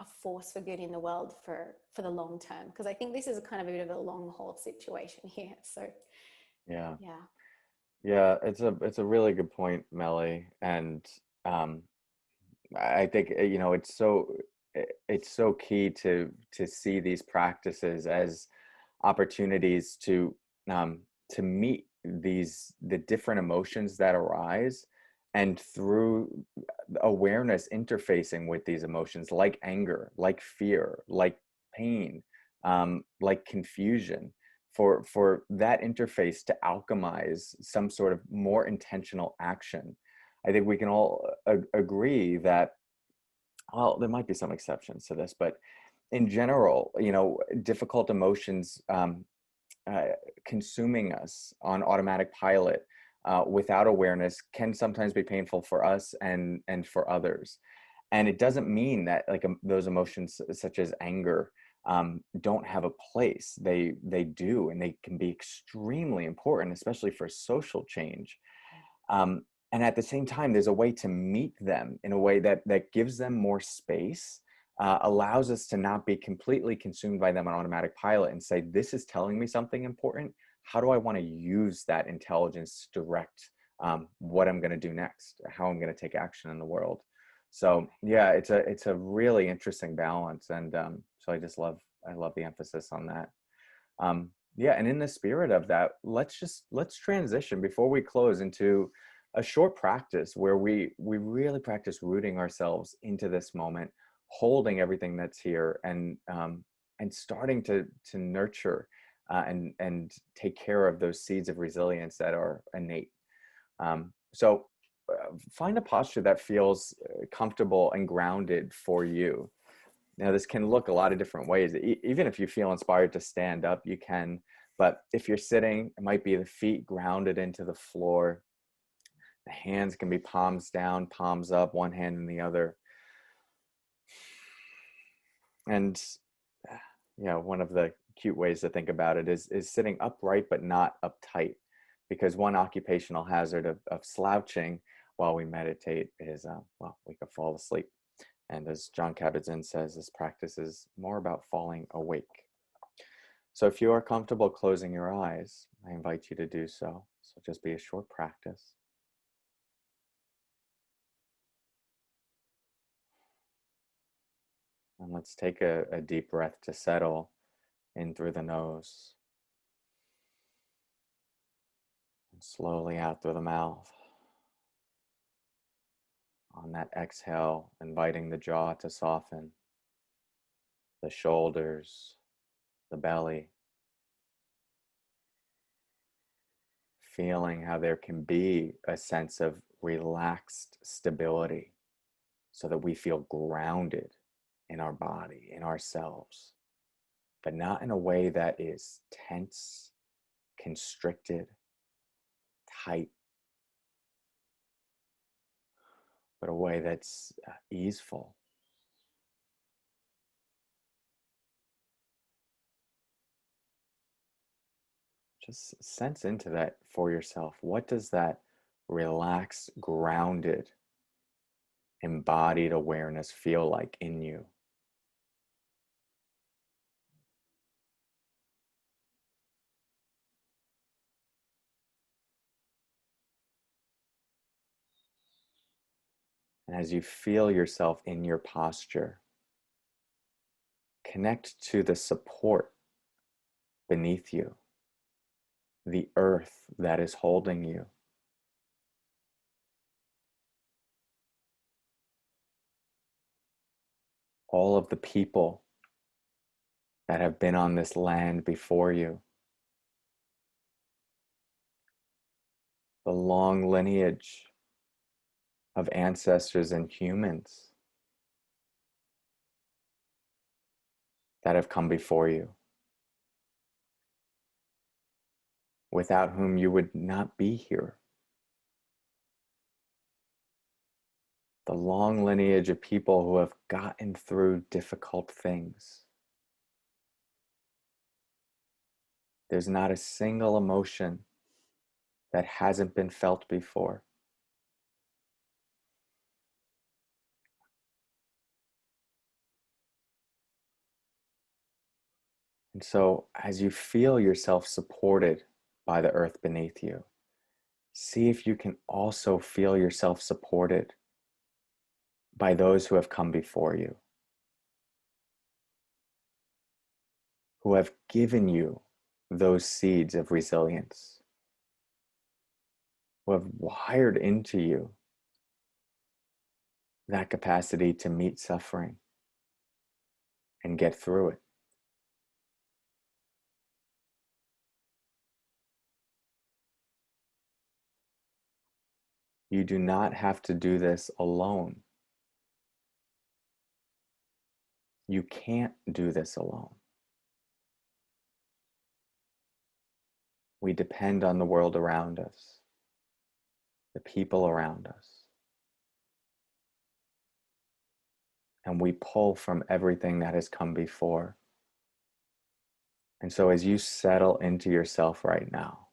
a force for good in the world for the long term. Because I think this is a kind of a bit of a long haul situation here. So yeah, it's a really good point, Melli. And I think it's so key to see these practices as opportunities to meet the different emotions that arise And through awareness interfacing with these emotions like anger, like fear, like pain, like confusion, for that interface to alchemize some sort of more intentional action, I think we can all agree that, well, there might be some exceptions to this, but in general, difficult emotions uh, consuming us on automatic pilot without awareness can sometimes be painful for us and for others. And it doesn't mean that like those emotions such as anger don't have a place. They do, and they can be extremely important, especially for social change. Um, and at the same time, there's a way to meet them in a way that gives them more space, allows us to not be completely consumed by them on automatic pilot and say, this is telling me something important. How do I want to use that intelligence to direct what I'm going to do next, how I'm going to take action in the world? So yeah, it's a really interesting balance, and so I love the emphasis on that. Yeah, and in the spirit of that, let's transition before we close into a short practice where we really practice rooting ourselves into this moment, holding everything that's here, and starting to nurture and take care of those seeds of resilience that are innate. So find a posture that feels comfortable and grounded for you. Now, this can look a lot of different ways. Even if you feel inspired to stand up, you can. But if you're sitting, it might be the feet grounded into the floor. The hands can be palms down, palms up, one hand in the other. And one of the cute ways to think about it is sitting upright but not uptight, because one occupational hazard of slouching while we meditate is, we could fall asleep. And as John Kabat-Zinn says, this practice is more about falling awake. So if you are comfortable closing your eyes, I invite you to do so. So just be a short practice. And let's take a deep breath to settle in through the nose and slowly out through the mouth. On that exhale, inviting the jaw to soften, the shoulders, the belly, feeling how there can be a sense of relaxed stability so that we feel grounded in our body, in ourselves, but not in a way that is tense, constricted, tight, but a way that's easeful. Just sense into that for yourself. What does that relaxed, grounded, embodied awareness feel like in you? And as you feel yourself in your posture, connect to the support beneath you, the earth that is holding you. All of the people that have been on this land before you, the long lineage of ancestors and humans that have come before you, without whom you would not be here. The long lineage of people who have gotten through difficult things. There's not a single emotion that hasn't been felt before. And so as you feel yourself supported by the earth beneath you, see if you can also feel yourself supported by those who have come before you, who have given you those seeds of resilience, who have wired into you that capacity to meet suffering and get through it. You do not have to do this alone. You can't do this alone. We depend on the world around us, the people around us, and we pull from everything that has come before. And so as you settle into yourself right now,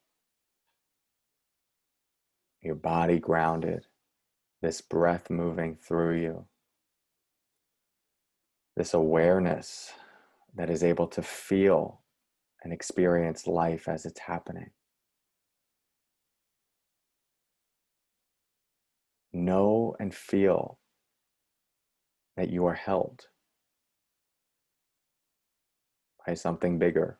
your body grounded, this breath moving through you, this awareness that is able to feel and experience life as it's happening. Know and feel that you are held by something bigger.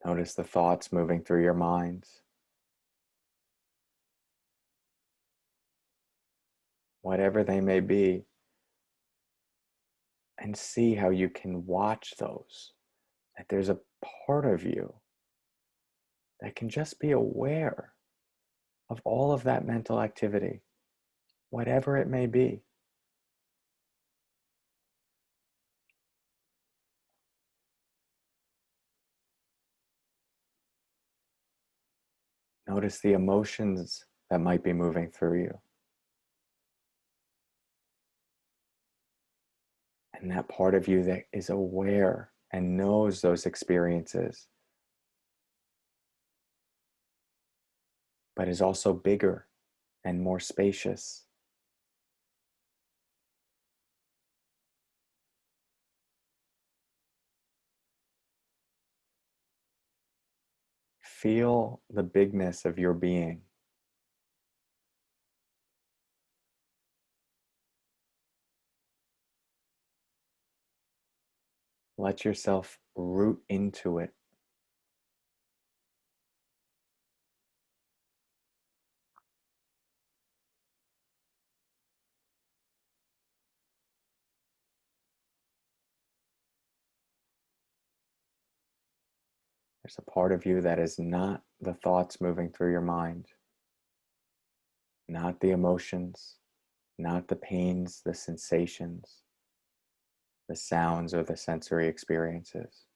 Notice the thoughts moving through your minds. Whatever they may be, and see how you can watch those. That there's a part of you that can just be aware of all of that mental activity, whatever it may be. Notice the emotions that might be moving through you. And that part of you that is aware and knows those experiences, but is also bigger and more spacious. Feel the bigness of your being. Let yourself root into it. There's a part of you that is not the thoughts moving through your mind, not the emotions, not the pains, the sensations, the sounds, or the sensory experiences.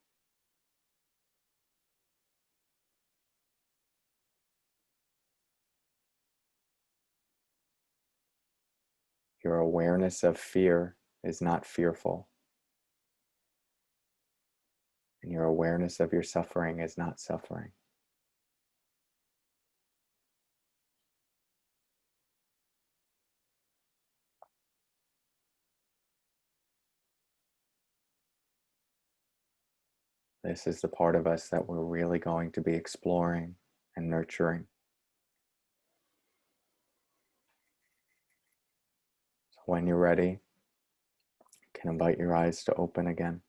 Your awareness of fear is not fearful, and your awareness of your suffering is not suffering. This is the part of us that we're really going to be exploring and nurturing. So when you're ready, you can invite your eyes to open again.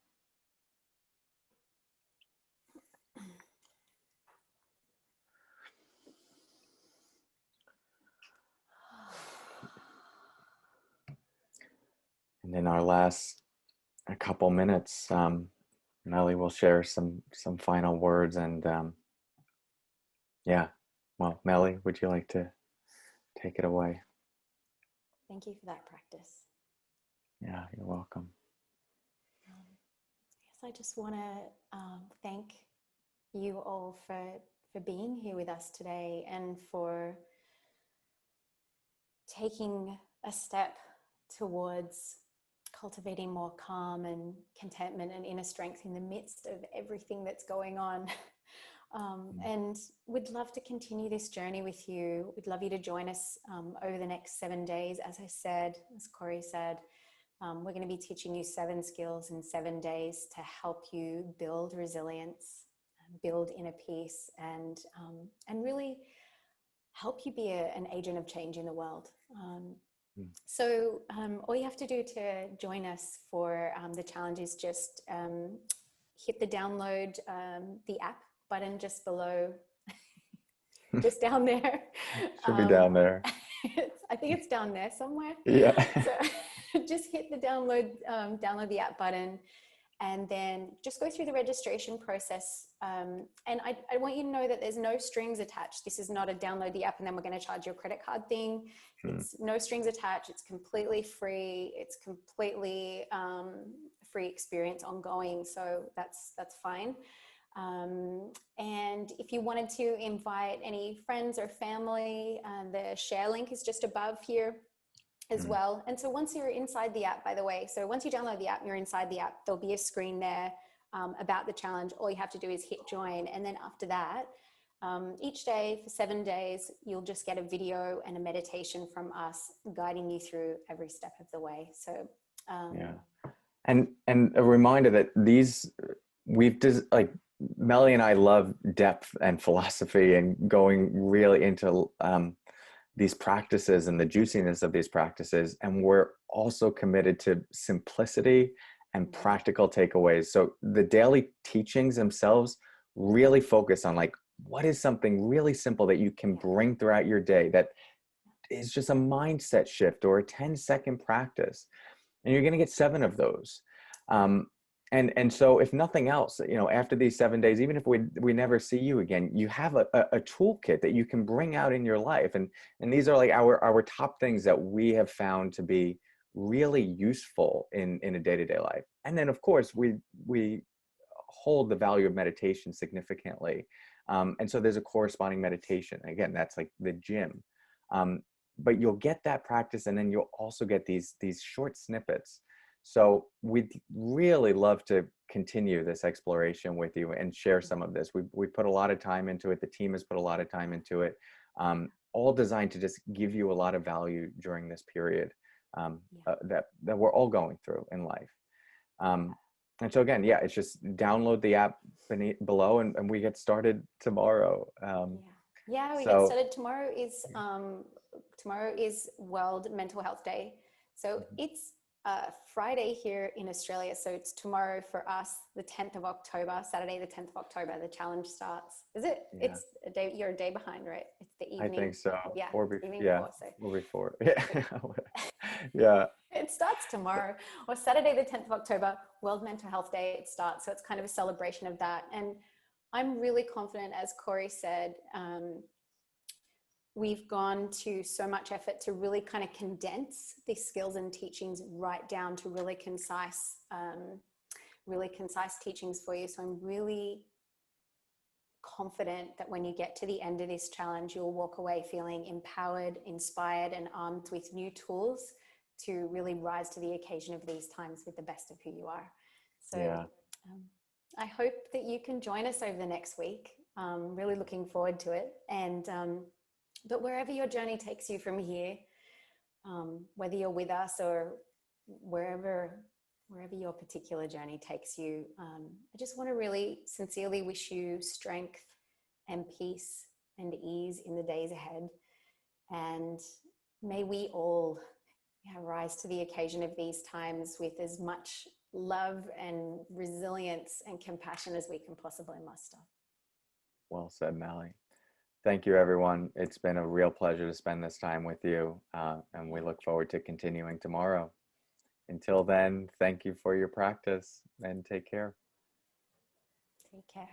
And in our last a couple minutes, Melli will share some final words. And yeah, well, Melli, would you like to take it away? Thank you for that practice. Yeah, you're welcome. Yes, I just want to thank you all for being here with us today and for taking a step towards cultivating more calm and contentment and inner strength in the midst of everything that's going on. And we'd love to continue this journey with you. We'd love you to join us over the next 7 days, as I said, as Cory said. We're going to be teaching you 7 skills in 7 days to help you build resilience, build inner peace, and really help you be an agent of change in the world. So all you have to do to join us for the challenge is just hit the download the app button just below, just down there. Should be down there. I think it's down there somewhere. Yeah. So just hit the download the app button, and then just go through the registration process. And I want you to know that there's no strings attached. This is not a download the app and then we're going to charge your credit card thing. It's no strings attached. It's completely free. It's completely free experience ongoing. So that's fine. And if you wanted to invite any friends or family, the share link is just above here as well. And so once you're inside the app, by the way, so once you download the app, you're inside the app, there'll be a screen there about the challenge. All you have to do is hit join. And then after that, each day for 7 days, you'll just get a video and a meditation from us guiding you through every step of the way. So yeah. And a reminder that like Melli and I love depth and philosophy and going really into these practices and the juiciness of these practices. And we're also committed to simplicity and practical takeaways. So the daily teachings themselves really focus on like, what is something really simple that you can bring throughout your day that is just a mindset shift or a 10-second practice. And you're going to get 7 of those. And so if nothing else, after these 7 days, even if we never see you again, you have a toolkit that you can bring out in your life. And these are like our top things that we have found to be really useful in a day-to-day life. And then of course we hold the value of meditation significantly. And so there's a corresponding meditation. Again, that's like the gym. But you'll get that practice, and then you'll also get these short snippets. So we'd really love to continue this exploration with you and share some of this. We put a lot of time into it. The team has put a lot of time into it, all designed to just give you a lot of value during this period that we're all going through in life. And so again, it's just download the app below, and we get started tomorrow. We get started tomorrow. Tomorrow is World Mental Health Day. So it's Friday here in Australia. So it's tomorrow for us, the 10th of October, Saturday, the 10th of October, the challenge starts. Is it? Yeah. It's a day, you're a day behind, right? It's the evening. I think so. Yeah. Or before. Yeah. Yeah. It starts tomorrow, or Saturday, the 10th of October, World Mental Health Day. It starts. So it's kind of a celebration of that. And I'm really confident, as Cory said, we've gone to so much effort to really kind of condense these skills and teachings right down to really concise teachings for you. So I'm really confident that when you get to the end of this challenge, you'll walk away feeling empowered, inspired, and armed with new tools to really rise to the occasion of these times with the best of who you are. So I hope that you can join us over the next week. Really looking forward to it. And but wherever your journey takes you from here, whether you're with us or wherever your particular journey takes you, I just want to really sincerely wish you strength and peace and ease in the days ahead. And may we all rise to the occasion of these times with as much love and resilience and compassion as we can possibly muster. Well said, Melli. Thank you, everyone. It's been a real pleasure to spend this time with you, and we look forward to continuing tomorrow. Until then, thank you for your practice, and take care. Take care.